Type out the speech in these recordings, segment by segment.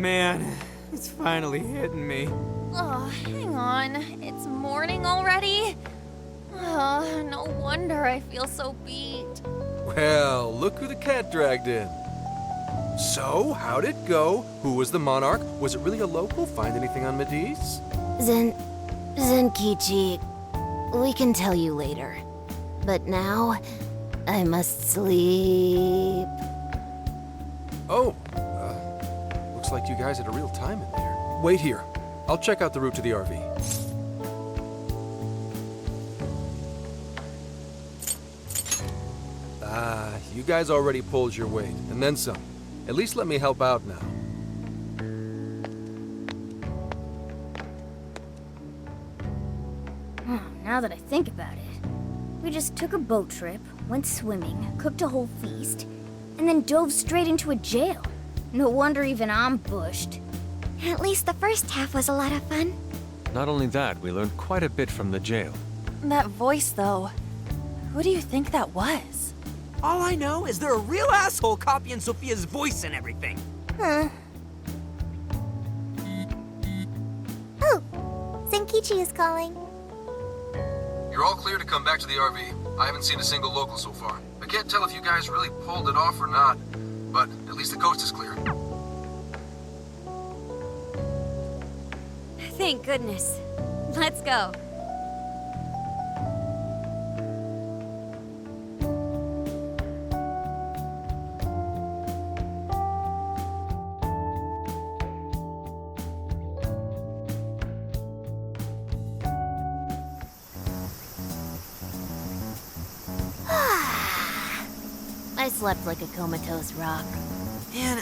man, it's finally hitting me. Oh, hang on. It's morning already? Oh, no wonder I feel so beat. Well, look who the cat dragged in. So, how'd it go? Who was the monarch? Was it really a local? Find anything on Mediz? Zenkichi, we can tell you later. But now, I must sleep. Oh, looks like you guys had a real time in there. Wait here. I'll check out the route to the RV. You guys already pulled your weight, and then some. At least let me help out now. Now that I think about it, we just took a boat trip, went swimming, cooked a whole feast, and then dove straight into a jail. No wonder even I'm bushed. At least the first half was a lot of fun. Not only that, we learned quite a bit from the jail. That voice, though. Who do you think that was? All I know is they're a real asshole copying Sophia's voice and everything. Huh. Oh, Zenkichi is calling. You're all clear to come back to the RV. I haven't seen a single local so far. I can't tell if you guys really pulled it off or not, but at least the coast is clear. Thank goodness. Let's go. I slept like a comatose rock. Man,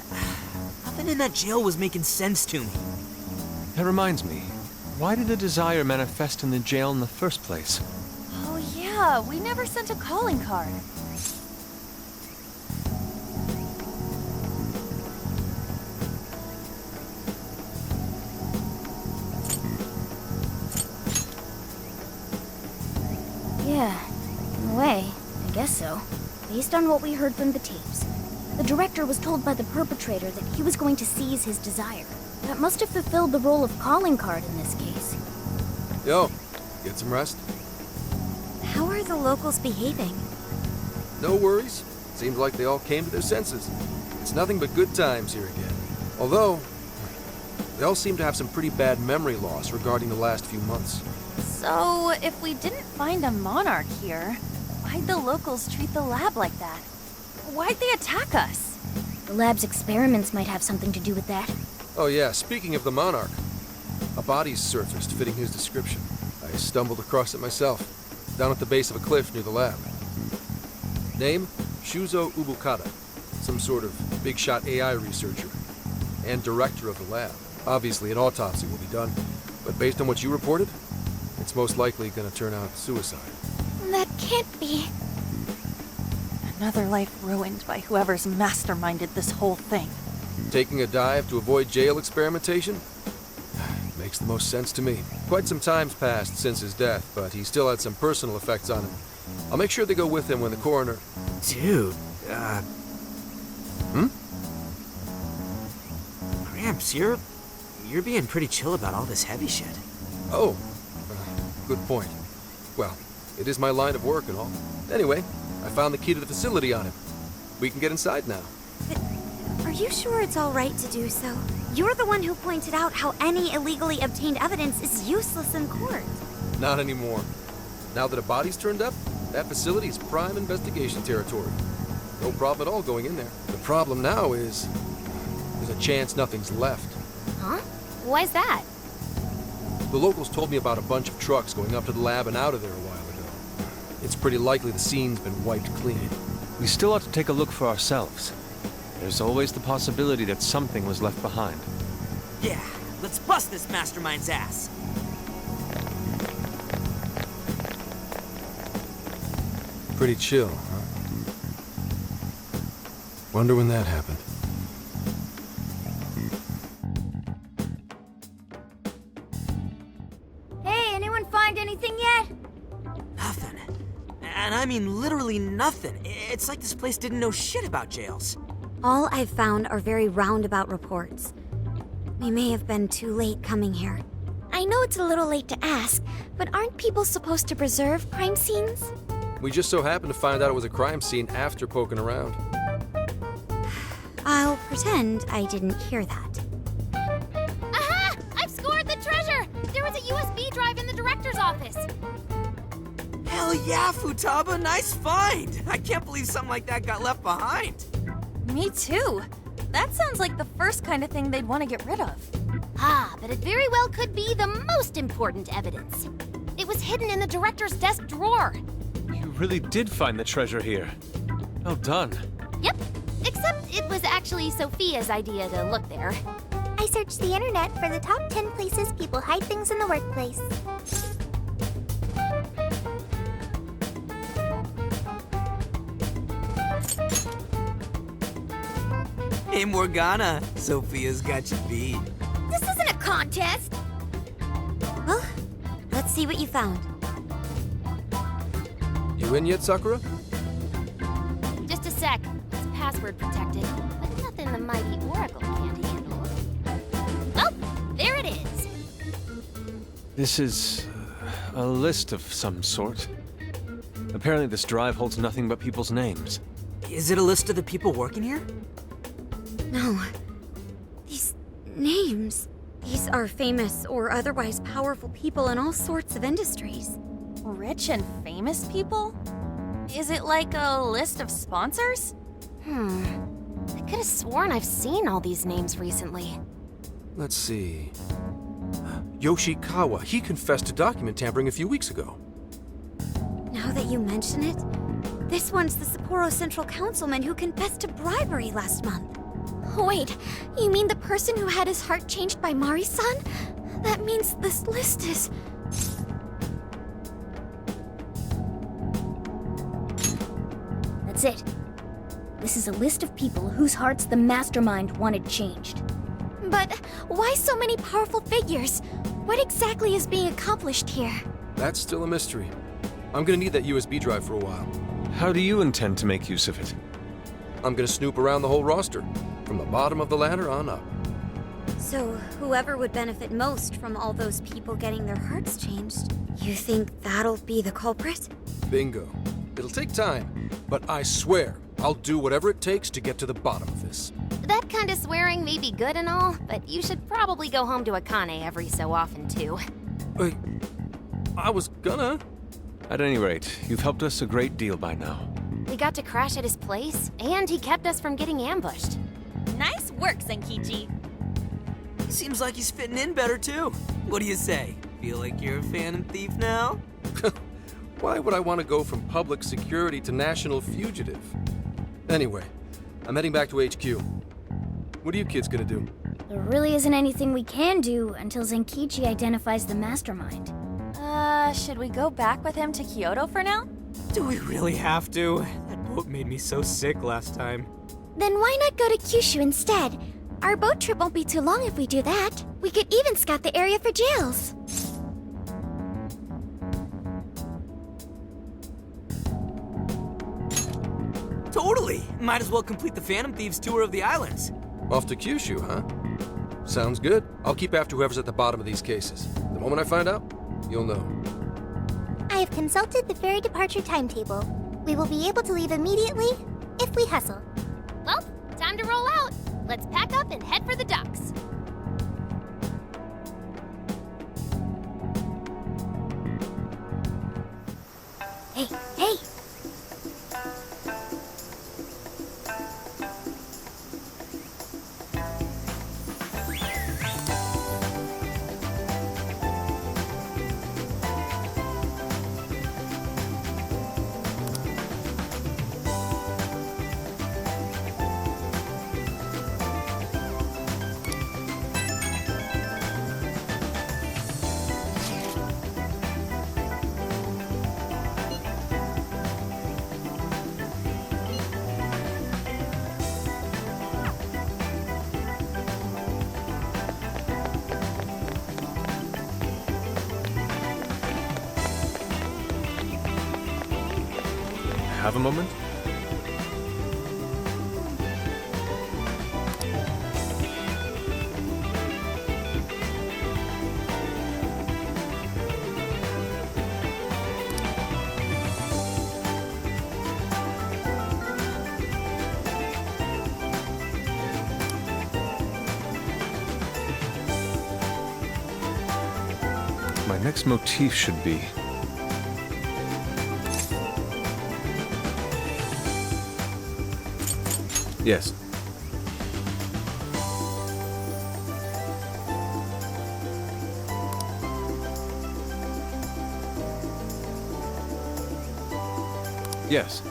nothing in that jail was making sense to me. That reminds me, why did the desire manifest in the jail in the first place? Oh, yeah, we never sent a calling card. Yeah, in a way, I guess so. Based on what we heard from the tapes, the director was told by the perpetrator that he was going to seize his desire. That must have fulfilled the role of calling card in this case. Yo, get some rest? How are the locals behaving? No worries. Seems like they all came to their senses. It's nothing but good times here again. Although, they all seem to have some pretty bad memory loss regarding the last few months. So, if we didn't find a monarch here, why'd the locals treat the lab like that? Why'd they attack us? The lab's experiments might have something to do with that. Oh yeah, speaking of the monarch, a body's surfaced fitting his description. I stumbled across it myself, down at the base of a cliff near the lab. Name? Shuzo Ubukata, some sort of big-shot AI researcher, and director of the lab. Obviously, an autopsy will be done, but based on what you reported, it's most likely gonna turn out suicide. That can't be. Another life ruined by whoever's masterminded this whole thing. Taking a dive to avoid jail experimentation? Makes the most sense to me. Quite some time's passed since his death, but he still had some personal effects on him. I'll make sure they go with him when the coroner... Dude, Gramps, you're being pretty chill about all this heavy shit. Oh, good point. Well, it is my line of work and all. Anyway, I found the key to the facility on him. We can get inside now. Are you sure it's all right to do so? You're the one who pointed out how any illegally obtained evidence is useless in court. Not anymore. Now that a body's turned up, that facility is prime investigation territory. No problem at all going in there. The problem now is there's a chance nothing's left. Huh? Why's that? The locals told me about a bunch of trucks going up to the lab and out of there a while ago. It's pretty likely the scene's been wiped clean. We still ought to take a look for ourselves. There's always the possibility that something was left behind. Yeah, let's bust this mastermind's ass. Pretty chill, huh? Wonder when that happened. Hey, anyone find anything yet? Nothing. And I mean literally nothing. It's like this place didn't know shit about jails. All I've found are very roundabout reports. We may have been too late coming here. I know it's a little late to ask, but aren't people supposed to preserve crime scenes? We just so happened to find out it was a crime scene after poking around. I'll pretend I didn't hear that. Aha! I've scored the treasure! There was a USB drive in the director's office. Hell yeah, Futaba, nice find! I can't believe something like that got left behind. Me too. That sounds like the first kind of thing they'd want to get rid of. Ah, but it very well could be the most important evidence. It was hidden in the director's desk drawer. You really did find the treasure here. Well done. Yep, except it was actually Sophia's idea to look there. I searched the internet for the top 10 places people hide things in the workplace. Hey, Morgana, Sophia's got you beat. This isn't a contest! Well, let's see what you found. You in yet, Sakura? Just a sec. It's password protected, but nothing the mighty Oracle can't handle. Well, there it is. This is a list of some sort. Apparently this drive holds nothing but people's names. Is it a list of the people working here? No. These names. These are famous or otherwise powerful people in all sorts of industries. Rich and famous people? Is it like a list of sponsors? I could have sworn I've seen all these names recently. Let's see. Yoshikawa, he confessed to document tampering a few weeks ago. Now that you mention it, this one's the Sapporo Central Councilman who confessed to bribery last month. Wait, you mean the person who had his heart changed by Mari-san? That means this list is... That's it. This is a list of people whose hearts the mastermind wanted changed. But why so many powerful figures? What exactly is being accomplished here? That's still a mystery. I'm gonna need that USB drive for a while. How do you intend to make use of it? I'm gonna snoop around the whole roster, from the bottom of the ladder on up. So, whoever would benefit most from all those people getting their hearts changed, you think that'll be the culprit? Bingo. It'll take time, but I swear I'll do whatever it takes to get to the bottom of this. That kind of swearing may be good and all, but you should probably go home to Akane every so often, too. Wait, I was gonna. At any rate, you've helped us a great deal by now. We got to crash at his place, and he kept us from getting ambushed. Nice work, Senkichi. He seems like he's fitting in better too. What do you say? Feel like you're a phantom thief now? Why would I want to go from public security to national fugitive? Anyway, I'm heading back to HQ. What are you kids gonna do? There really isn't anything we can do until Zenkichi identifies the mastermind. Should we go back with him to Kyoto for now? Do we really have to? That boat made me so sick last time. Then why not go to Kyushu instead? Our boat trip won't be too long if we do that. We could even scout the area for jails. Totally! Might as well complete the Phantom Thieves tour of the islands. Off to Kyushu, huh? Sounds good. I'll keep after whoever's at the bottom of these cases. The moment I find out, you'll know. I have consulted the ferry departure timetable. We will be able to leave immediately if we hustle. Well, time to roll out. Let's pack up and head for the docks. Hey, hey! Have a moment? next motif should be... Yes. Yes.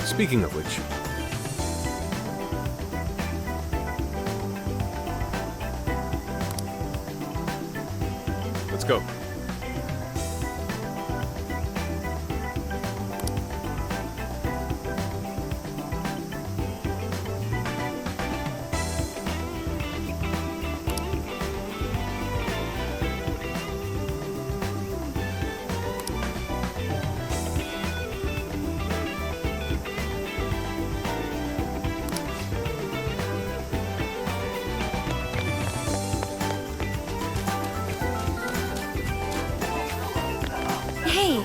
Speaking of which... Let's go. Hey,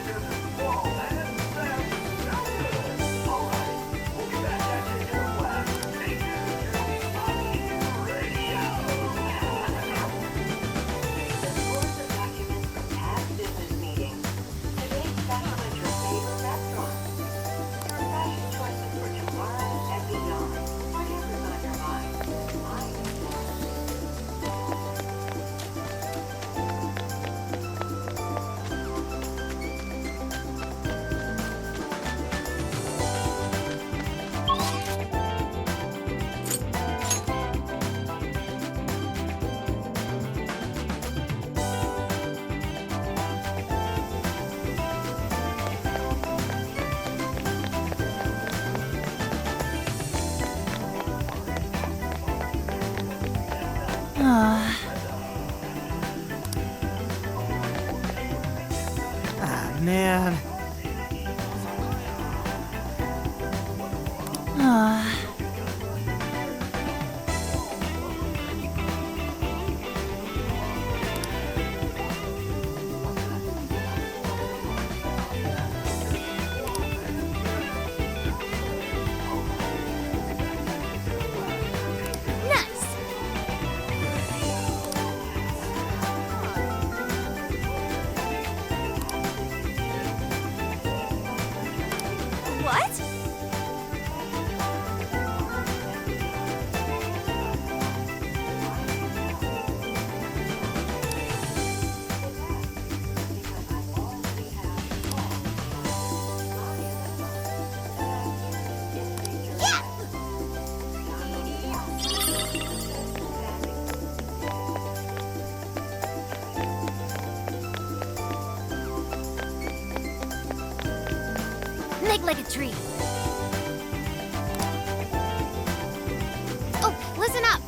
Ah, man. Nice. What? Make like a tree. Oh, listen up.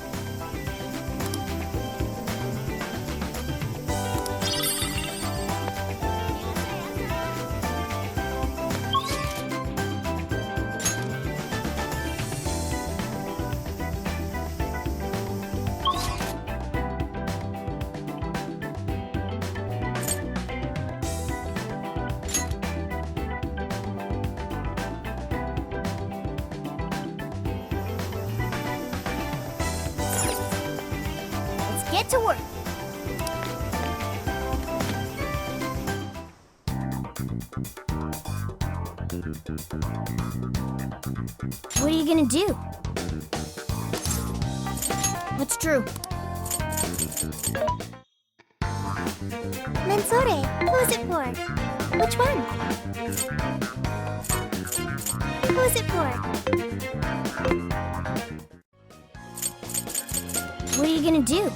Let's get to work. what are you gonna do? What's true? Mensore, who's it for? Which one? Who's it for? What are you gonna do?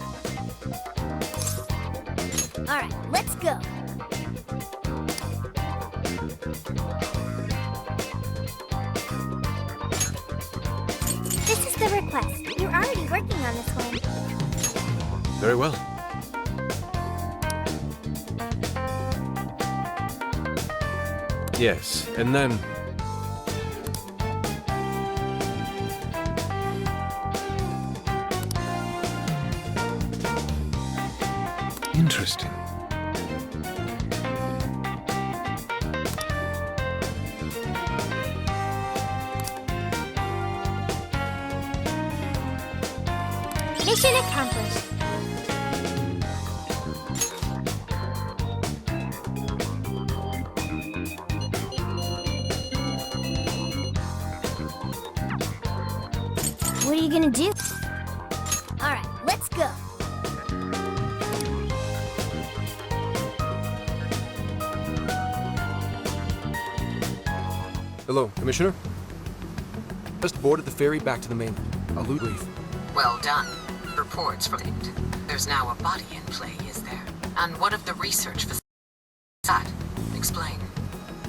All right, let's go. This is the request. You're already working on this one. Very well. Yes, and then... Interesting. Mission accomplished. What are you gonna do? Alright, let's go. Hello, Commissioner. Just boarded the ferry back to the mainland. I'll loot brief. Well done. Reports from it. There's now a body in play, is there? And what of the research facility? Explain.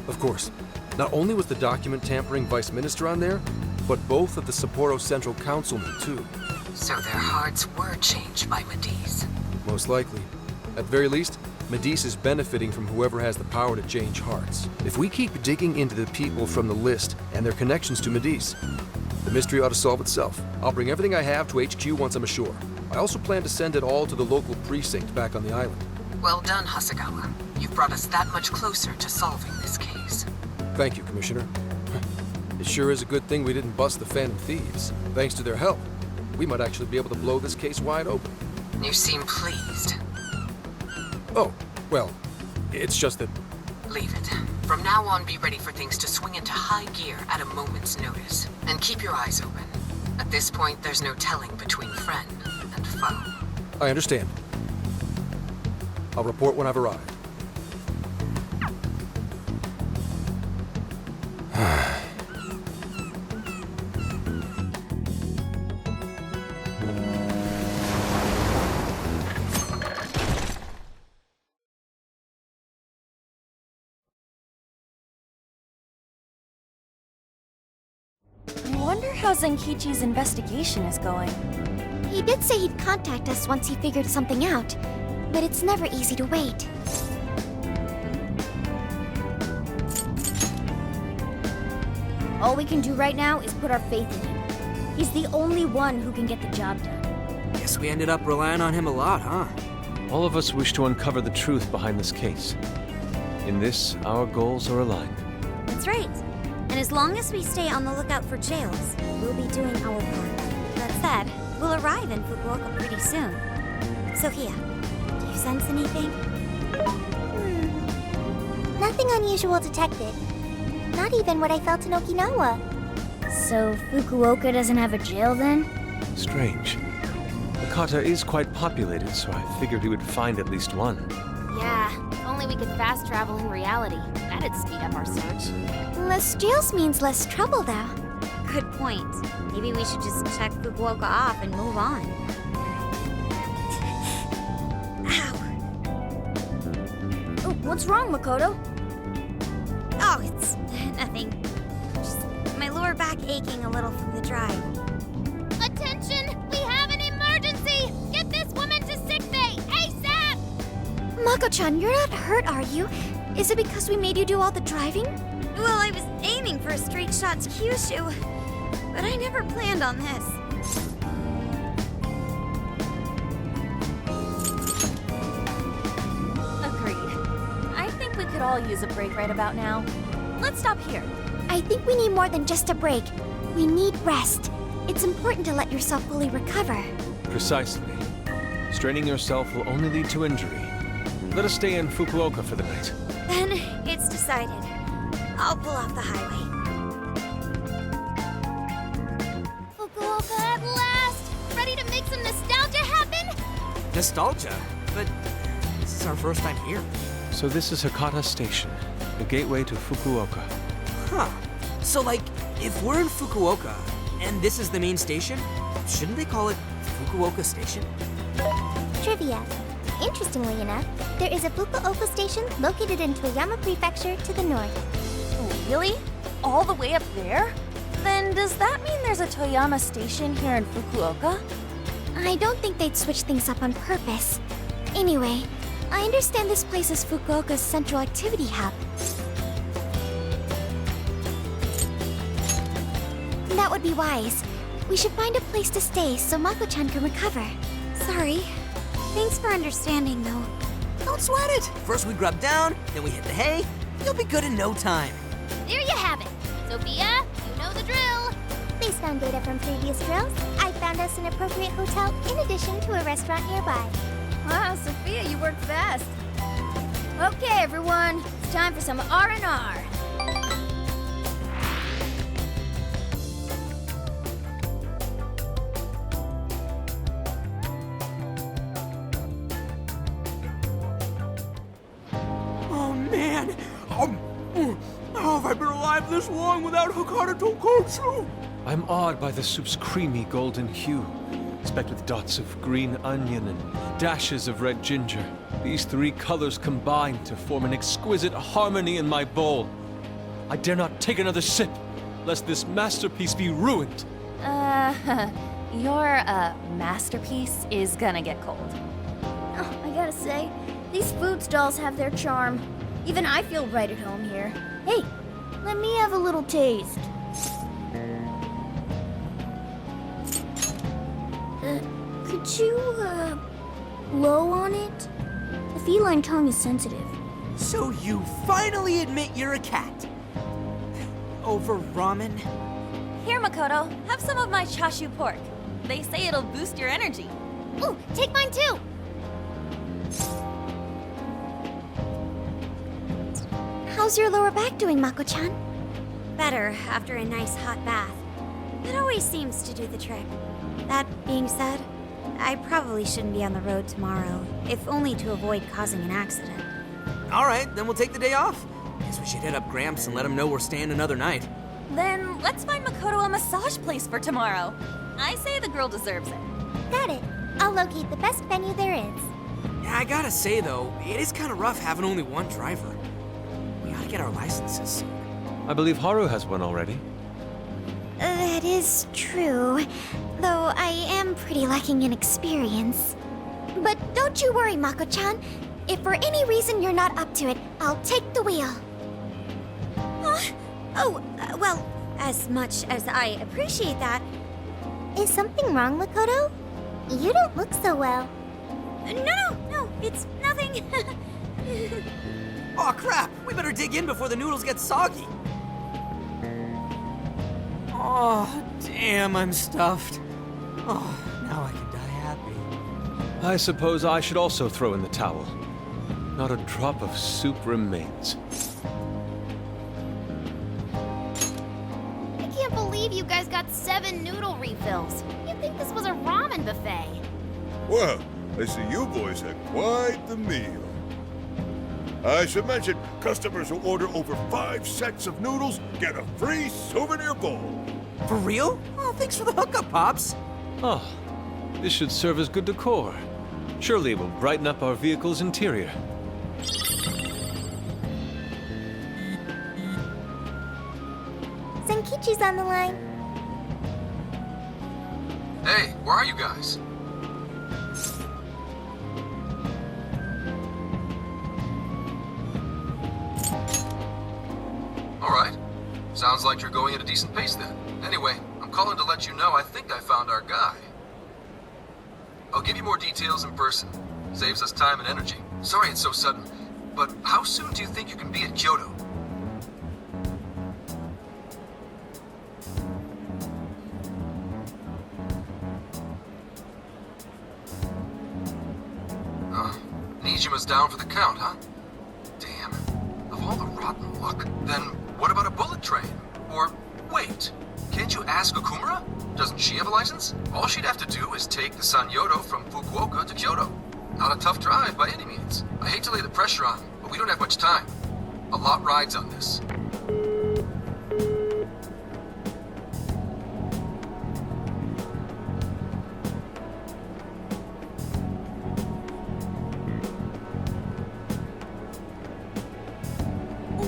Of course. Not only was the document tampering vice minister on there, but both of the Sapporo Central Councilmen, too. So their hearts were changed by Mediz. Most likely. At the very least, Mediz is benefiting from whoever has the power to change hearts. If we keep digging into the people from the list and their connections to Mediz, the mystery ought to solve itself. I'll bring everything I have to HQ once I'm ashore. I also plan to send it all to the local precinct back on the island. Well done, Hasegawa. You've brought us that much closer to solving this case. Thank you, Commissioner. It sure is a good thing we didn't bust the Phantom Thieves. Thanks to their help, we might actually be able to blow this case wide open. You seem pleased. Oh, well, it's just that... Leave it. From now on, be ready for things to swing into high gear at a moment's notice. And keep your eyes open. At this point, there's no telling between friend and foe. I understand. I'll report when I've arrived. I wonder how Zenkichi's investigation is going. He did say he'd contact us once he figured something out, but it's never easy to wait. All we can do right now is put our faith in him. He's the only one who can get the job done. Guess we ended up relying on him a lot, huh? All of us wish to uncover the truth behind this case. In this, our goals are aligned. That's right. And as long as we stay on the lookout for jails, we'll be doing our part. That said, we'll arrive in Fukuoka pretty soon. Sophia, do you sense anything? Nothing unusual detected. Not even what I felt in Okinawa. So Fukuoka doesn't have a jail then? Strange. Hakata is quite populated, so I figured he would find at least one. Yeah, if only we could fast travel in reality. That'd speed up our search. Less jails means less trouble, though. Good point. Maybe we should just check Fukuoka off and move on. Ow. Oh, what's wrong, Makoto? Oh, it's nothing. Just my lower back aching a little from the drive. Attention! We have an emergency! Get this woman to sickbay, ASAP! Mako-chan, you're not hurt, are you? Is it because we made you do all the driving? Well, I was aiming for a straight shot to Kyushu, but I never planned on this. Agreed. I think we could all use a break right about now. Let's stop here. I think we need more than just a break. We need rest. It's important to let yourself fully recover. Precisely. Straining yourself will only lead to injury. Let us stay in Fukuoka for the night. Then it's decided. I'll pull off the highway. Fukuoka at last! Ready to make some nostalgia happen? Nostalgia? But this is our first time here. So this is Hakata Station, the gateway to Fukuoka. Huh. So, like, if we're in Fukuoka, and this is the main station, shouldn't they call it Fukuoka Station? Trivia. Interestingly enough, there is a Fukuoka station located in Toyama Prefecture to the north. Really? All the way up there? Then does that mean there's a Toyama station here in Fukuoka? I don't think they'd switch things up on purpose. Anyway, I understand this place is Fukuoka's central activity hub. That would be wise. We should find a place to stay so Mako-chan can recover. Sorry. Thanks for understanding, though. Don't sweat it. First we grub down, then we hit the hay. You'll be good in no time. There you have it. Sophia, you know the drill. Based on data from previous drills, I found us an appropriate hotel in addition to a restaurant nearby. Wow, Sophia, you work fast. Okay, everyone, it's time for some R&R. Oh man! How have I been alive this long without Hakata Tonkotsu? I'm awed by the soup's creamy golden hue, specked with dots of green onion and dashes of red ginger. These three colors combine to form an exquisite harmony in my bowl. I dare not take another sip, lest this masterpiece be ruined. Your, masterpiece is gonna get cold. Oh, I gotta say, these food stalls have their charm. Even I feel right at home here. Hey, let me have a little taste. Could you, blow on it? The feline tongue is sensitive. So you finally admit you're a cat. Over ramen? Here, Makoto, have some of my chashu pork. They say it'll boost your energy. Ooh, take mine too. How's your lower back doing, Mako-chan? Better after a nice hot bath. It always seems to do the trick. That being said, I probably shouldn't be on the road tomorrow, if only to avoid causing an accident. All right, then we'll take the day off. Guess we should hit up Gramps and let him know we're staying another night. Then let's find Makoto a massage place for tomorrow. I say the girl deserves it. Got it. I'll locate the best venue there is. Yeah, I gotta say though, it is kind of rough having only one driver. We ought to get our licenses soon. I believe Haru has one already. That is true, though I am pretty lacking in experience. But don't you worry, Mako-chan. If for any reason you're not up to it, I'll take the wheel. Well, as much as I appreciate that. Is something wrong, Makoto? You don't look so well. No, it's nothing. Oh crap, we better dig in before the noodles get soggy. Oh, damn, I'm stuffed. Oh, now I can die happy. I suppose I should also throw in the towel. Not a drop of soup remains. I can't believe you guys got 7 noodle refills. You'd think this was a ramen buffet. Well, I see you boys had quite the meal. I should mention, customers who order over 5 sets of noodles get a free souvenir bowl. For real? Oh, thanks for the hookup, Pops. Oh, this should serve as good decor. Surely it will brighten up our vehicle's interior. Senkichi's on the line. Hey, where are you guys? Alright. Sounds like you're going at a decent pace then. Anyway, I'm calling to let you know I think I found our guy. I'll give you more details in person. Saves us time and energy. Sorry it's so sudden, but how soon do you think you can be at Kyoto? Nijima's down for the count, huh? Damn. Of all the rotten luck, then what about a bullet train? Or, wait, can't you ask Okumura? Doesn't she have a license? All she'd have to do is take the Sanyodo from Fukuoka to Kyoto. Not a tough drive by any means. I hate to lay the pressure on, but we don't have much time. A lot rides on this.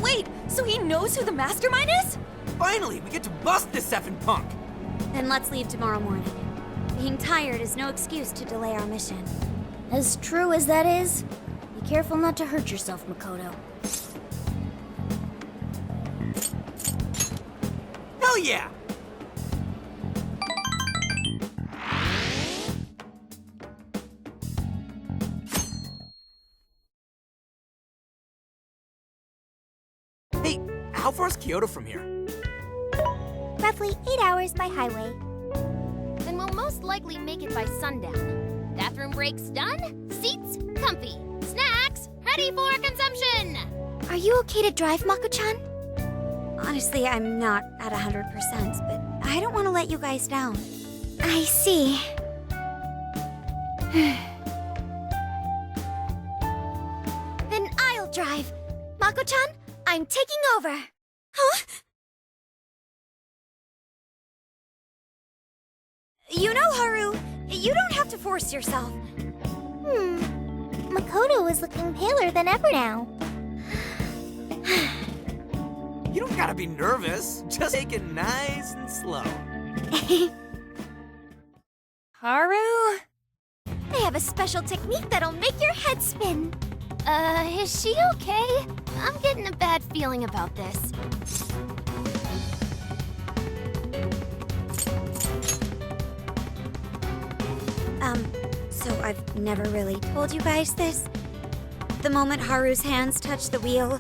Wait, so he knows who the mastermind is? Finally, we get to bust this effing punk. Then let's leave tomorrow morning. Being tired is no excuse to delay our mission. As true as that is, be careful not to hurt yourself, Makoto. Hell yeah! how far is Kyoto from here? Roughly 8 hours by highway. Then we'll most likely make it by sundown. Bathroom breaks done, seats comfy, snacks ready for consumption! Are you okay to drive, Mako-chan? Honestly, I'm not at 100%, but I don't want to let you guys down. I see. Then I'll drive. Mako-chan, I'm taking over. Huh? You know, Haru, you don't have to force yourself. Makoto is looking paler than ever now. You don't gotta be nervous. Just take it nice and slow. Haru? I have a special technique that'll make your head spin. Is she okay? I'm getting a bad feeling about this. So I've never really told you guys this. The moment Haru's hands touch the wheel,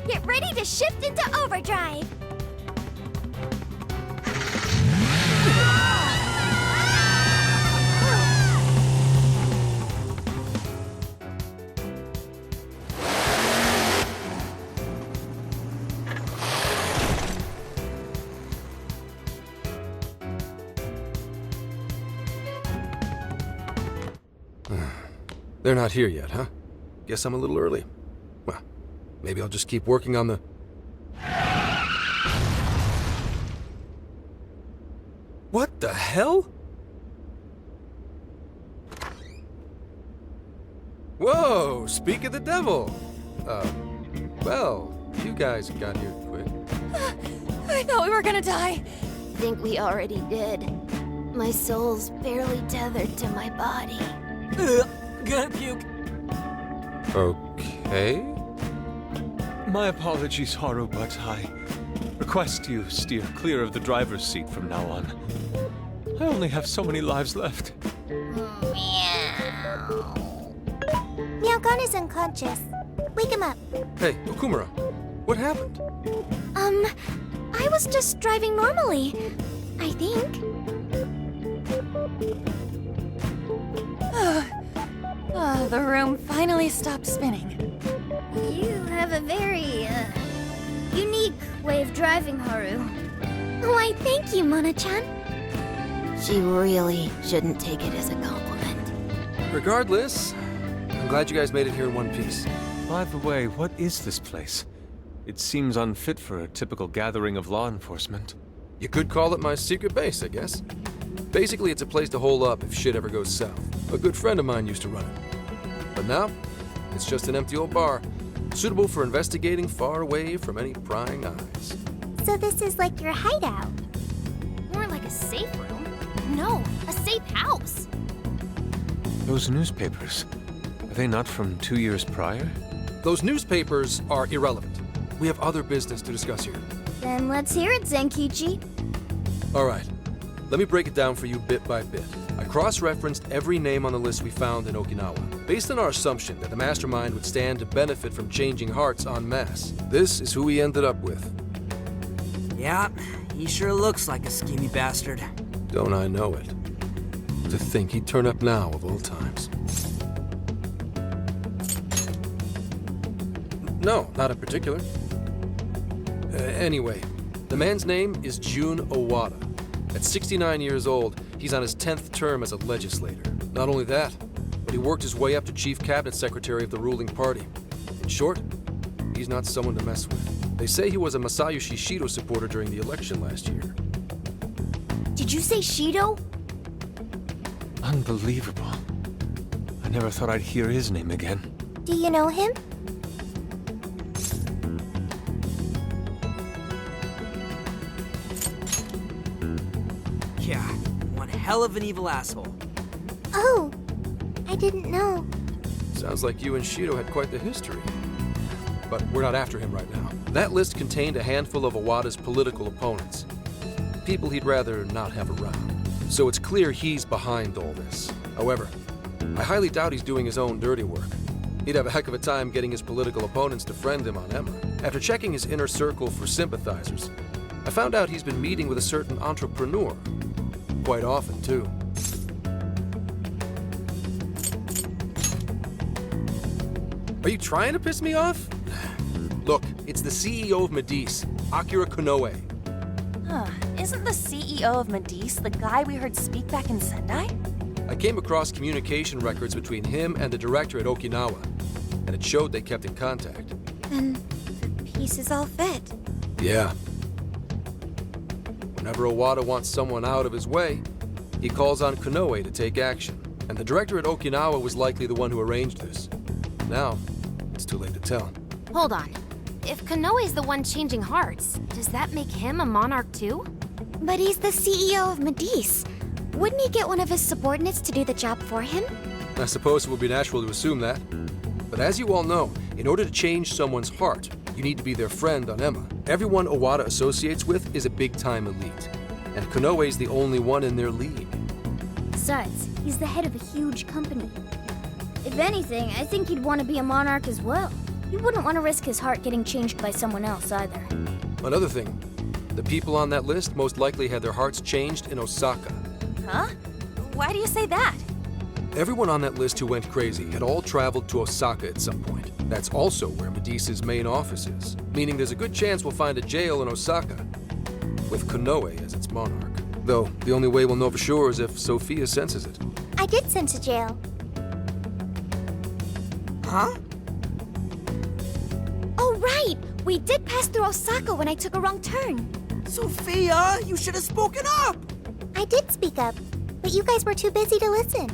Get ready to shift into overdrive. They're not here yet, huh? Guess I'm a little early. Well, maybe I'll just keep working on the... What the hell? Whoa, speak of the devil. Well, you guys got here quick. I thought we were gonna die. Think we already did. My soul's barely tethered to my body. Gonna puke. Okay. My apologies, Haru, but I request you steer clear of the driver's seat from now on. I only have so many lives left. Meowgon is unconscious. Wake him up. Hey, Okumura, what happened? I was just driving normally, I think. The room finally stopped spinning. You have a very, unique way of driving, Haru. Why, thank you, Mona-chan. She really shouldn't take it as a compliment. Regardless, I'm glad you guys made it here in one piece. By the way, what is this place? It seems unfit for a typical gathering of law enforcement. You could call it my secret base, I guess. Basically, it's a place to hole up if shit ever goes south. A good friend of mine used to run it. But now, it's just an empty old bar, suitable for investigating far away from any prying eyes. So this is like your hideout. More like a safe room. No, a safe house. Those newspapers, are they not from 2 years prior? Those newspapers are irrelevant. We have other business to discuss here. Then let's hear it, Zenkichi. All right, let me break it down for you bit by bit. I cross-referenced every name on the list we found in Okinawa, based on our assumption that the mastermind would stand to benefit from changing hearts en masse. This is who we ended up with. Yeah, he sure looks like a schemy bastard. Don't I know it? To think he'd turn up now of all times. No, not in particular. Anyway, the man's name is Jun Owada. At 69 years old, he's on his 10th term as a legislator. Not only that, but he worked his way up to chief cabinet secretary of the ruling party. In short, he's not someone to mess with. They say he was a Masayoshi Shido supporter during the election last year. Did you say Shido? Unbelievable. I never thought I'd hear his name again. Do you know him? Yeah, one hell of an evil asshole. Oh, I didn't know. Sounds like you and Shido had quite the history. But we're not after him right now. That list contained a handful of Owada's political opponents. People he'd rather not have around. So it's clear he's behind all this. However, I highly doubt he's doing his own dirty work. He'd have a heck of a time getting his political opponents to friend him on Emma. After checking his inner circle for sympathizers, I found out he's been meeting with a certain entrepreneur. Quite often, too. Are you trying to piss me off? Look, it's the CEO of Medice, Akira Konoe. Huh. Isn't the CEO of Medice the guy we heard speak back in Sendai? I came across communication records between him and the director at Okinawa, and it showed they kept in contact. Then the pieces all fit. Yeah. Whenever Owada wants someone out of his way, he calls on Konoe to take action, and the director at Okinawa was likely the one who arranged this. Now, it's too late to tell. Hold on. If Konoe's the one changing hearts, does that make him a monarch too? But he's the CEO of Medice. Wouldn't he get one of his subordinates to do the job for him? I suppose it would be natural to assume that. But as you all know, in order to change someone's heart, you need to be their friend on Emma. Everyone Owada associates with is a big-time elite, and Konoe's the only one in their league. Besides, he's the head of a huge company. If anything, I think he'd want to be a monarch as well. He wouldn't want to risk his heart getting changed by someone else either. Another thing, the people on that list most likely had their hearts changed in Osaka. Huh? Why do you say that? Everyone on that list who went crazy had all traveled to Osaka at some point. That's also where Medice's main office is, meaning there's a good chance we'll find a jail in Osaka, with Konoe as its monarch. Though, the only way we'll know for sure is if Sophia senses it. I did sense a jail. Huh? Oh, right! We did pass through Osaka when I took a wrong turn. Sophia, you should have spoken up! I did speak up, but you guys were too busy to listen.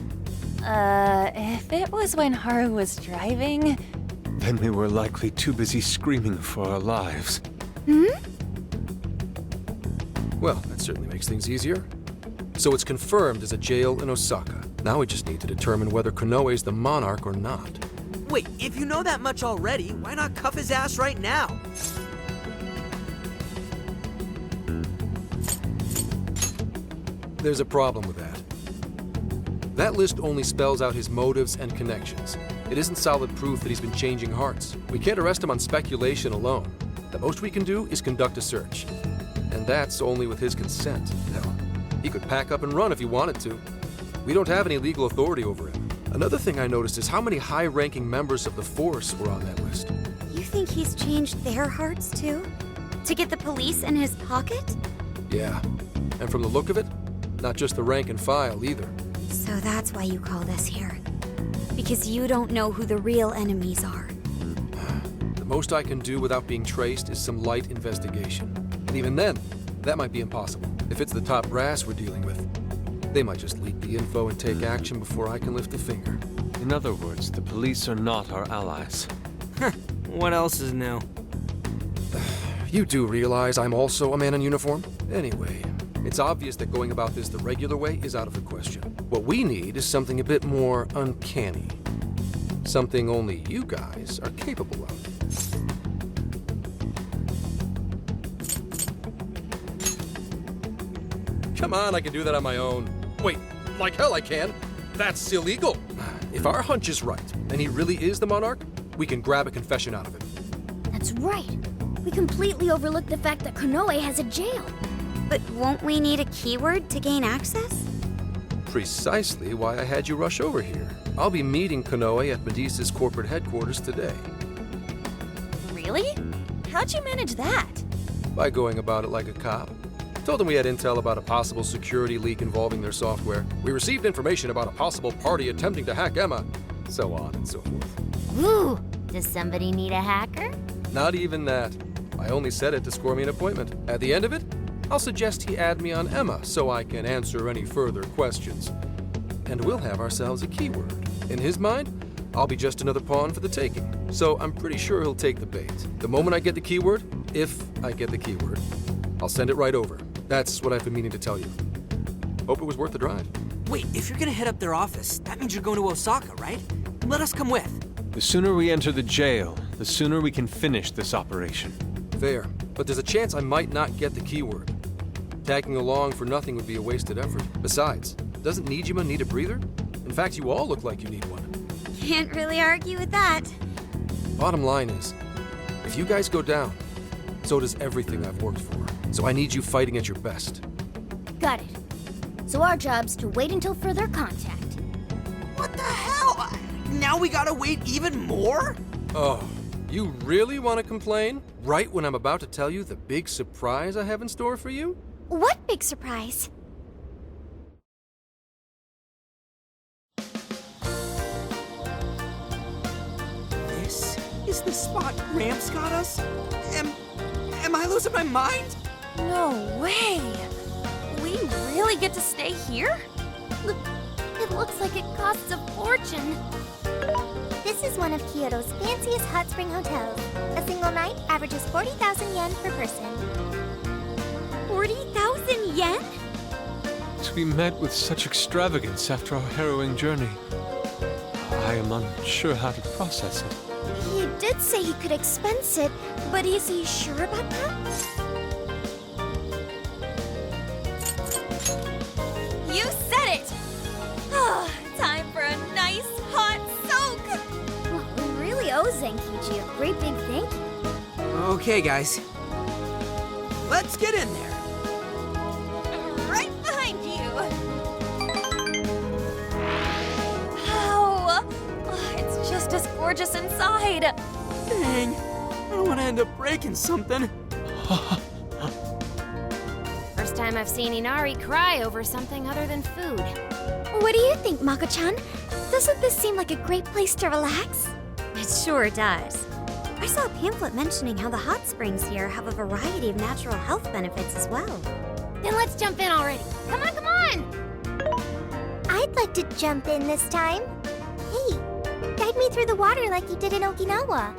If it was when Haru was driving... Then we were likely too busy screaming for our lives. Well, that certainly makes things easier. So it's confirmed as a jail in Osaka. Now we just need to determine whether Konoe's the monarch or not. Wait, if you know that much already, why not cuff his ass right now? There's a problem with that. That list only spells out his motives and connections. It isn't solid proof that he's been changing hearts. We can't arrest him on speculation alone. The most we can do is conduct a search. And that's only with his consent. Hell, he could pack up and run if he wanted to. We don't have any legal authority over him. Another thing I noticed is how many high-ranking members of the force were on that list. You think he's changed their hearts too? To get the police in his pocket? Yeah, and from the look of it, not just the rank and file either. So that's why you called us here. Because you don't know who the real enemies are. The most I can do without being traced is some light investigation. And even then, that might be impossible. If it's the top brass we're dealing with, they might just leak the info and take action before I can lift a finger. In other words, the police are not our allies. What else is new? You do realize I'm also a man in uniform? Anyway, it's obvious that going about this the regular way is out of the question. What we need is something a bit more uncanny. Something only you guys are capable of. Come on, I can do that on my own. Wait, like hell I can. That's illegal. If our hunch is right, and he really is the monarch, we can grab a confession out of him. That's right. We completely overlooked the fact that Konoe has a jail. But won't we need a keyword to gain access? Precisely why I had you rush over here. I'll be meeting Konoe at Medice's corporate headquarters today. Really? How'd you manage that? By going about it like a cop. Told them we had intel about a possible security leak involving their software. We received information about a possible party attempting to hack Emma. So on and so forth. Ooh, does somebody need a hacker? Not even that. I only said it to score me an appointment. At the end of it, I'll suggest he add me on Emma so I can answer any further questions. And we'll have ourselves a keyword. In his mind, I'll be just another pawn for the taking. So I'm pretty sure he'll take the bait. The moment I get the keyword, if I get the keyword, I'll send it right over. That's what I've been meaning to tell you. Hope it was worth the drive. Wait, if you're gonna head up their office, that means you're going to Osaka, right? Let us come with. The sooner we enter the jail, the sooner we can finish this operation. Fair, but there's a chance I might not get the keyword. Tagging along for nothing would be a wasted effort. Besides, doesn't Nijima need a breather? In fact, you all look like you need one. Can't really argue with that. Bottom line is, if you guys go down, so does everything I've worked for. So I need you fighting at your best. Got it. So our job's to wait until further contact. What the hell? Now we gotta wait even more? Oh, you really want to complain? Right when I'm about to tell you the big surprise I have in store for you? What big surprise? This is the spot Gramps got us? Am I losing my mind? No way! We really get to stay here? It looks like it costs a fortune. This is one of Kyoto's fanciest hot spring hotels. A single night averages 40,000 yen per person. 40,000 yen? To be met with such extravagance after our harrowing journey, I am unsure how to process it. He did say he could expense it, but is he sure about that? You said it! Oh, time for a nice hot soak! Well, we really owe Zenkichi a great big thank you. Okay, guys. Let's get in there. Right behind you! Wow! Oh, it's just as gorgeous inside! Dang, I don't want to end up breaking something. First time I've seen Inari cry over something other than food. What do you think, Mako-chan? Doesn't this seem like a great place to relax? It sure does. I saw a pamphlet mentioning how the hot springs here have a variety of natural health benefits as well. Then let's jump in already. Come on, come on! I'd like to jump in this time. Hey, guide me through the water like you did in Okinawa.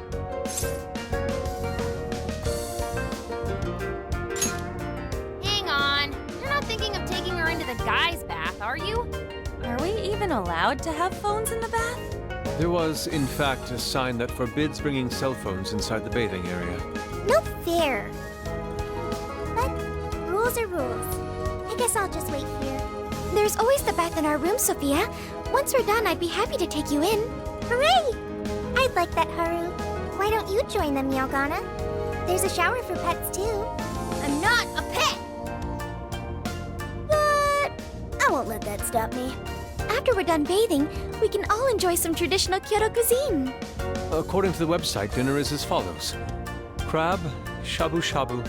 Hang on. You're not thinking of taking her into the guys' bath, are you? Are we even allowed to have phones in the bath? There was, in fact, a sign that forbids bringing cell phones inside the bathing area. No fair. But rules are rules. I guess I'll just wait here. There's always the bath in our room, Sophia. Once we're done, I'd be happy to take you in. Hooray! I'd like that, Haru. Why don't you join them, Yogana? There's a shower for pets, too. I'm not a pet! But I won't let that stop me. After we're done bathing, we can all enjoy some traditional Kyoto cuisine. According to the website, dinner is as follows: crab, shabu shabu,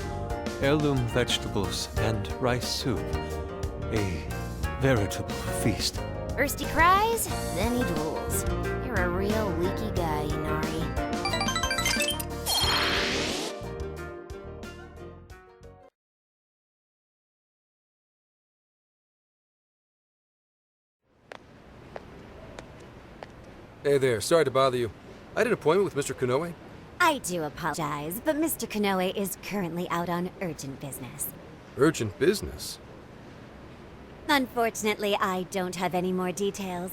heirloom vegetables, and rice soup. A veritable feast. First he cries, then he drools. You're a real leaky guy, Inari. Hey there, sorry to bother you. I had an appointment with Mr. Konoe. I do apologize, but Mr. Konoe is currently out on urgent business. Urgent business? Unfortunately, I don't have any more details.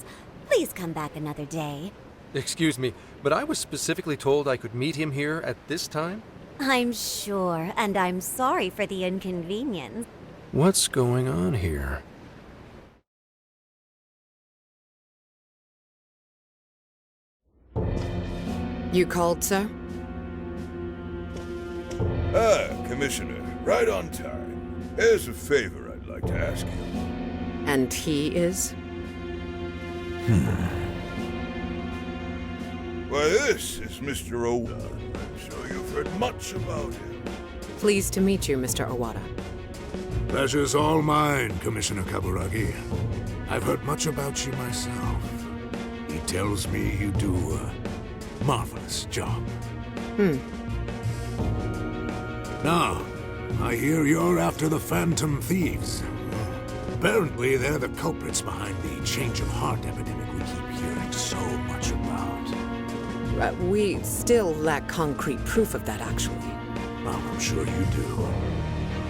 Please come back another day. Excuse me, but I was specifically told I could meet him here at this time? I'm sure, and I'm sorry for the inconvenience. What's going on here? You called, sir? Ah, Commissioner, right on time. There's a favor I'd like to ask you. And he is? Why, this is Mr. Owada. I'm sure you've heard much about him. Pleased to meet you, Mr. Owada. Pleasure's all mine, Commissioner Kaburagi. I've heard much about you myself. He tells me you do a marvelous job. Now, I hear you're after the Phantom Thieves. Apparently, they're the culprits behind the change of heart epidemic we keep hearing so much about. We still lack concrete proof of that, actually. Well, I'm sure you do.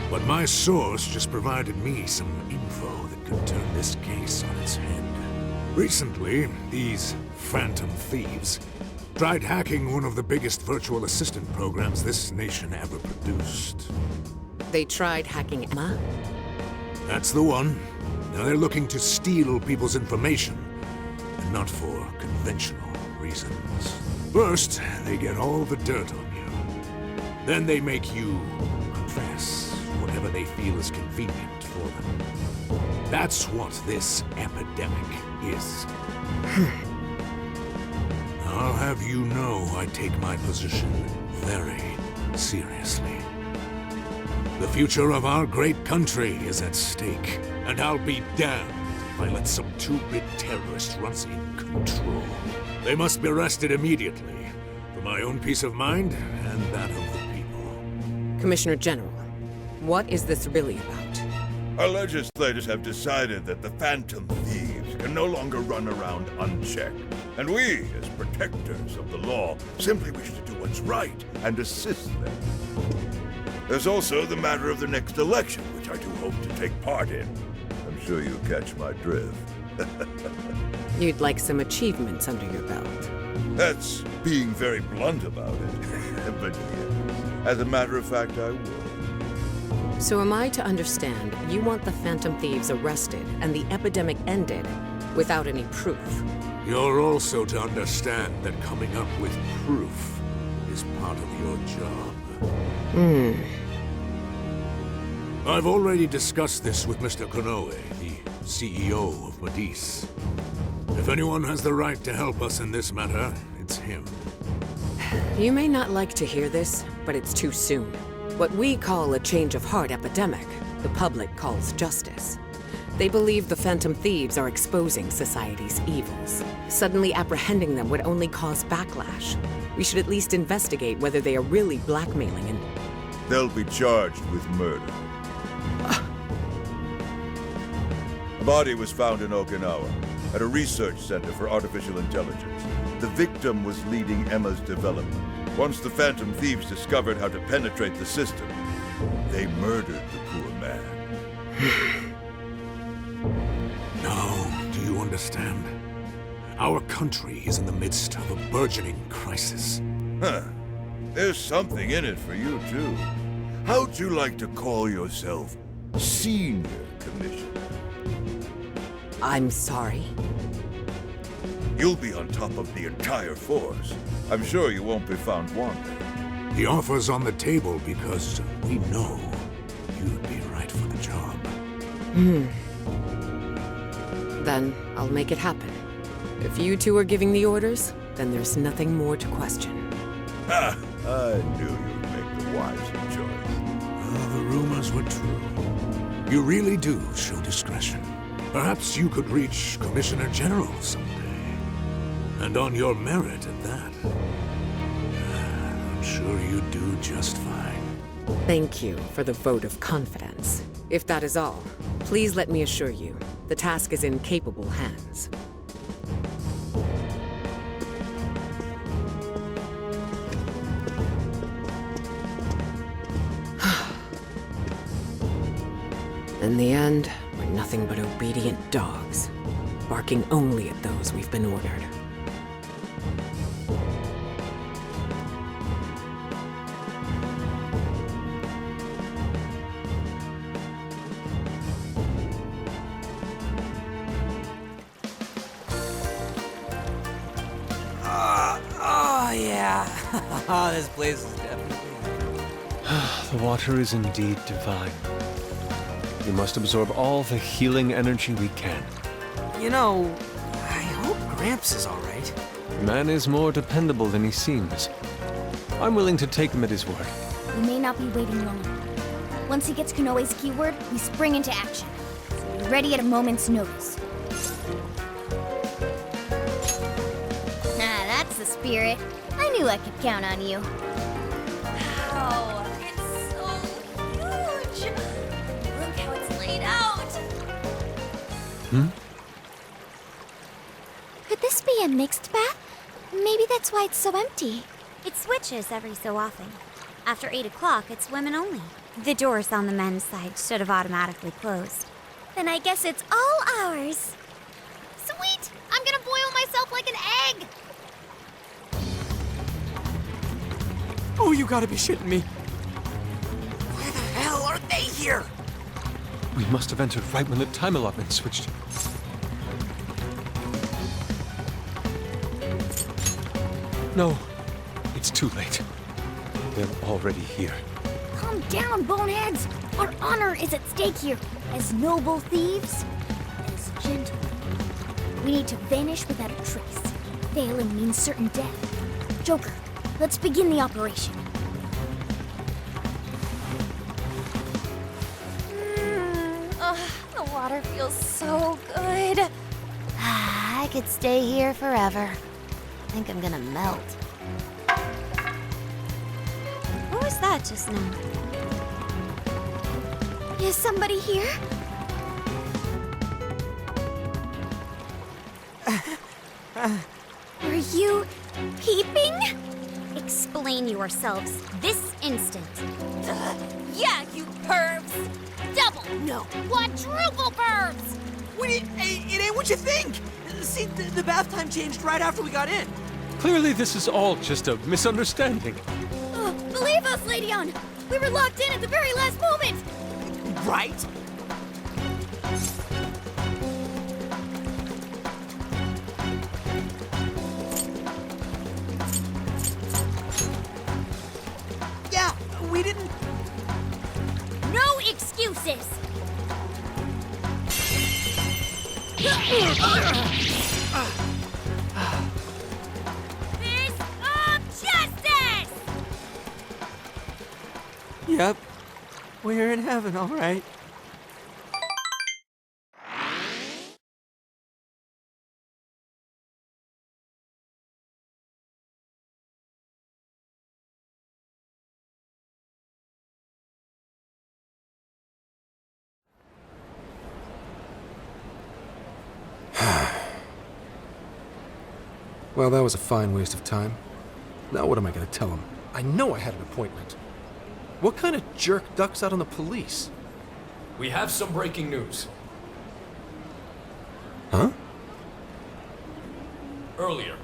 But my source just provided me some info that could turn this case on its head. Recently, these Phantom Thieves tried hacking one of the biggest virtual assistant programs this nation ever produced. They tried hacking Emma? That's the one. Now they're looking to steal people's information, and not for conventional reasons. First, they get all the dirt on you. Then they make you confess whatever they feel is convenient for them. That's what this epidemic is. I'll have you know I take my position very seriously. The future of our great country is at stake, and I'll be damned if I let some two-bit terrorist run in control. They must be arrested immediately, for my own peace of mind and that of the people. Commissioner General, what is this really about? Our legislators have decided that the Phantom Thieves can no longer run around unchecked. And we, as protectors of the law, simply wish to do what's right and assist them. There's also the matter of the next election, which I do hope to take part in. I'm sure you catch my drift. You'd like some achievements under your belt. That's being very blunt about it. But yes, as a matter of fact, I will. So am I to understand you want the Phantom Thieves arrested and the epidemic ended without any proof? You're also to understand that coming up with proof is part of your job. I've already discussed this with Mr. Konoe, the CEO of Medis. If anyone has the right to help us in this matter, it's him. You may not like to hear this, but it's too soon. What we call a change of heart epidemic, the public calls justice. They believe the Phantom Thieves are exposing society's evils. Suddenly apprehending them would only cause backlash. We should at least investigate whether they are really blackmailing and... They'll be charged with murder. A body was found in Okinawa, at a research center for artificial intelligence. The victim was leading Emma's development. Once the Phantom Thieves discovered how to penetrate the system, they murdered the poor man. Now, do you understand? Our country is in the midst of a burgeoning crisis. Huh. There's something in it for you, too. How'd you like to call yourself Senior Commissioner? I'm sorry. You'll be on top of the entire force. I'm sure you won't be found wanting. The offer's on the table because we know you'd be right for the job. Then I'll make it happen. If you two are giving the orders, then there's nothing more to question. Ha! I knew you'd make the wise choice. Well, the rumors were true. You really do show discretion. Perhaps you could reach Commissioner General someday. And on your merit at that. I'm sure you'd do just fine. Thank you for the vote of confidence. If that is all, please let me assure you, the task is in capable hands. In the end, we're nothing but obedient dogs, barking only at those we've been ordered. Oh, yeah. This place is definitely... The water is indeed divine. We must absorb all the healing energy we can. You know, I hope Gramps is all right. Man is more dependable than he seems. I'm willing to take him at his word. We may not be waiting long. Once he gets Konoe's keyword, we spring into action. So be ready at a moment's notice. Ah, that's the spirit. I knew I could count on you. Wow, it's so huge! Look how it's laid out! Could this be a mixed bath? Maybe that's why it's so empty. It switches every so often. After 8 o'clock, it's women only. The doors on the men's side should have automatically closed. Then I guess it's all ours. Sweet! I'm gonna boil myself like an egg! Oh, you gotta be shitting me. Why the hell are they here? We must have entered right when the time allotment switched. No, it's too late. They're already here. Calm down, boneheads! Our honor is at stake here. As noble thieves, as gentlemen. We need to vanish without a trace. Failing means certain death. Joker, let's begin the operation. The water feels so good. I could stay here forever. I think I'm gonna melt. What was that just now? Is somebody here? Were you peeping? Explain yourselves this instant. Yeah, you pervs! Double, no, Quadruple birds! Wait, it ain't what you think! See, the bath time changed right after we got in. Clearly, this is all just a misunderstanding. Believe us, Lady Ann! We were locked in at the very last moment! Right? Yeah, we didn't... No excuses! Fist of justice! Yep, we're in heaven, all right. Well, that was a fine waste of time. Now what am I gonna tell him? I know I had an appointment. What kind of jerk ducks out on the police? We have some breaking news. Huh? Earlier,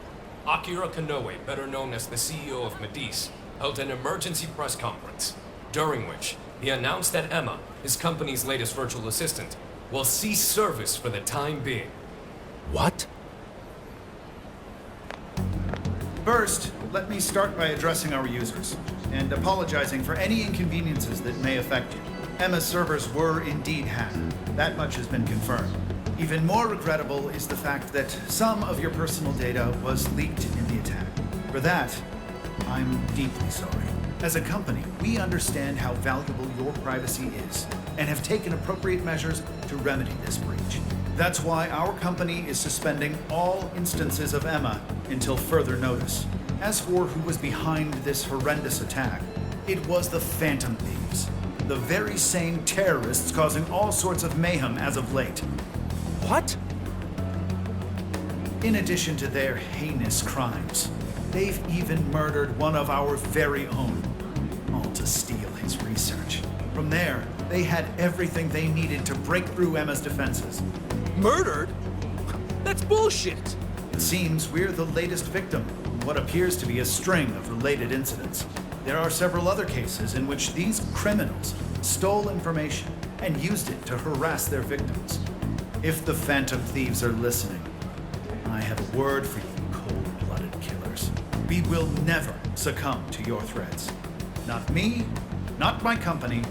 Akira Kanoe, better known as the CEO of Medice, held an emergency press conference, during which he announced that Emma, his company's latest virtual assistant, will cease service for the time being. What? First, let me start by addressing our users and apologizing for any inconveniences that may affect you. Emma's servers were indeed hacked. That much has been confirmed. Even more regrettable is the fact that some of your personal data was leaked in the attack. For that, I'm deeply sorry. As a company, we understand how valuable your privacy is and have taken appropriate measures to remedy this breach. That's why our company is suspending all instances of Emma until further notice. As for who was behind this horrendous attack, it was the Phantom Thieves, the very same terrorists causing all sorts of mayhem as of late. What? In addition to their heinous crimes, they've even murdered one of our very own, all to steal his research. From there, they had everything they needed to break through Emma's defenses. Murdered? That's bullshit! It seems we're the latest victim in what appears to be a string of related incidents. There are several other cases in which these criminals stole information and used it to harass their victims. If the Phantom Thieves are listening, I have a word for you, cold-blooded killers. We will never succumb to your threats. Not me, not my company,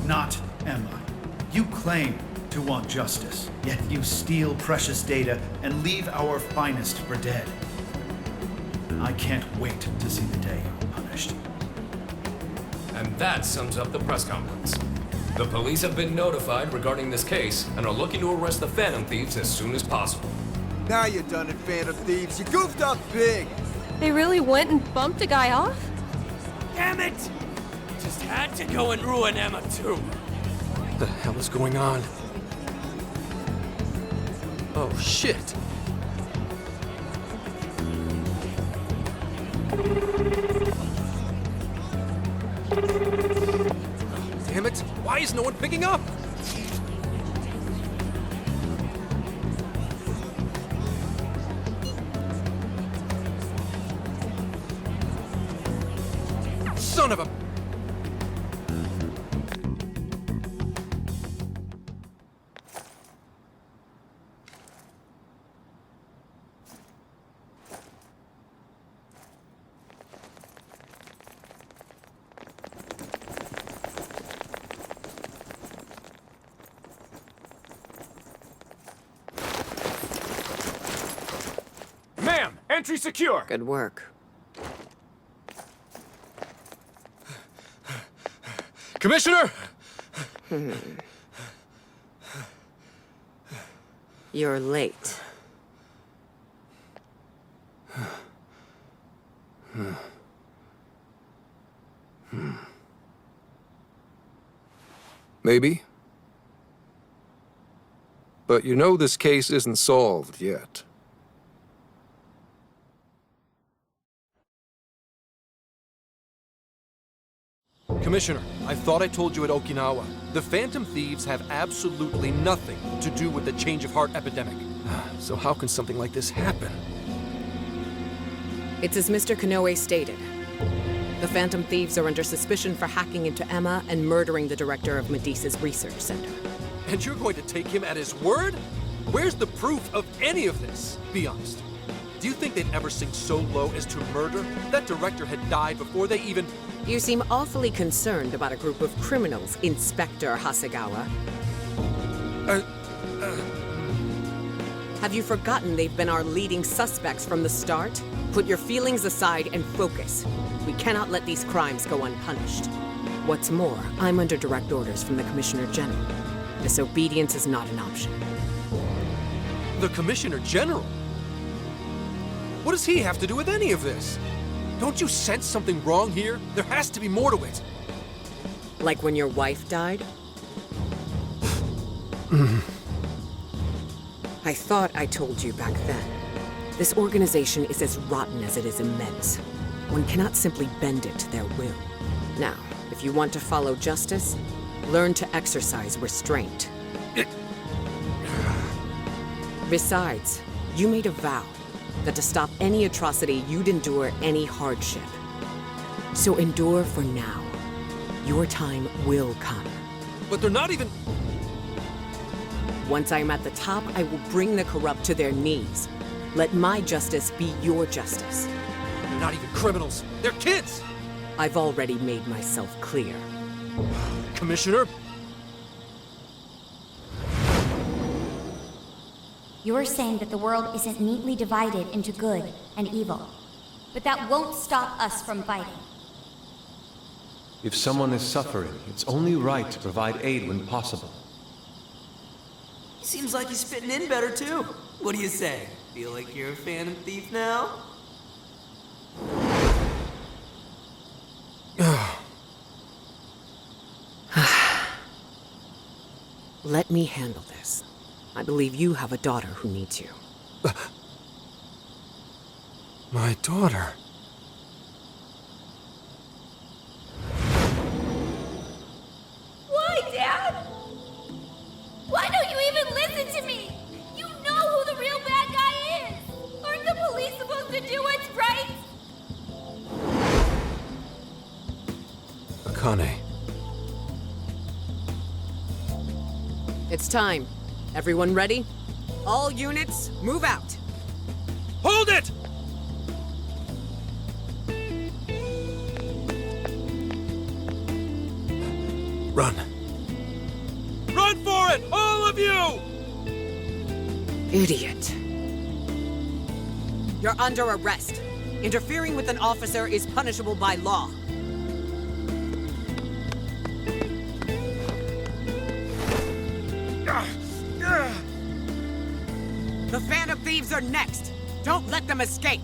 not Emma. You claim to want justice, yet you steal precious data and leave our finest for dead. I can't wait to see the day you're punished. And that sums up the press conference. The police have been notified regarding this case and are looking to arrest the Phantom Thieves as soon as possible. Now you're done it, Phantom Thieves. You goofed up big. They really went and bumped a guy off? Damn it! Just had to go and ruin Emma too. What the hell is going on? Oh, shit. Damn it! Why is no one picking up? Son of a... Entry secure! Good work. Commissioner! You're late. Maybe. But you know this case isn't solved yet. Commissioner, I thought I told you at Okinawa. The Phantom Thieves have absolutely nothing to do with the change of heart epidemic. So how can something like this happen? It's as Mr. Kanoe stated. The Phantom Thieves are under suspicion for hacking into Emma and murdering the director of Medea's research center. And you're going to take him at his word? Where's the proof of any of this? Be honest. Do you think they'd ever sink so low as to murder? That director had died before they even... You seem awfully concerned about a group of criminals, Inspector Hasegawa. Have you forgotten they've been our leading suspects from the start? Put your feelings aside and focus. We cannot let these crimes go unpunished. What's more, I'm under direct orders from the Commissioner General. Disobedience is not an option. The Commissioner General? What does he have to do with any of this? Don't you sense something wrong here? There has to be more to it. Like when your wife died? I thought I told you back then. This organization is as rotten as it is immense. One cannot simply bend it to their will. Now, if you want to follow justice, learn to exercise restraint. Besides, you made a vow that to stop any atrocity, you'd endure any hardship. So endure for now. Your time will come. But they're not even... Once I am at the top, I will bring the corrupt to their knees. Let my justice be your justice. They're not even criminals. They're kids! I've already made myself clear. Commissioner? You're saying that the world isn't neatly divided into good and evil. But that won't stop us from fighting. If someone is suffering, it's only right to provide aid when possible. Seems like he's fitting in better too. What do you say? Feel like you're a Phantom Thief now? Let me handle this. I believe you have a daughter who needs you. My daughter? Why, Dad? Why don't you even listen to me? You know who the real bad guy is! Aren't the police supposed to do what's right? Akane. It's time. Everyone ready? All units, move out! Hold it! Run. Run for it! All of you! Idiot. You're under arrest. Interfering with an officer is punishable by law. The Phantom Thieves are next! Don't let them escape!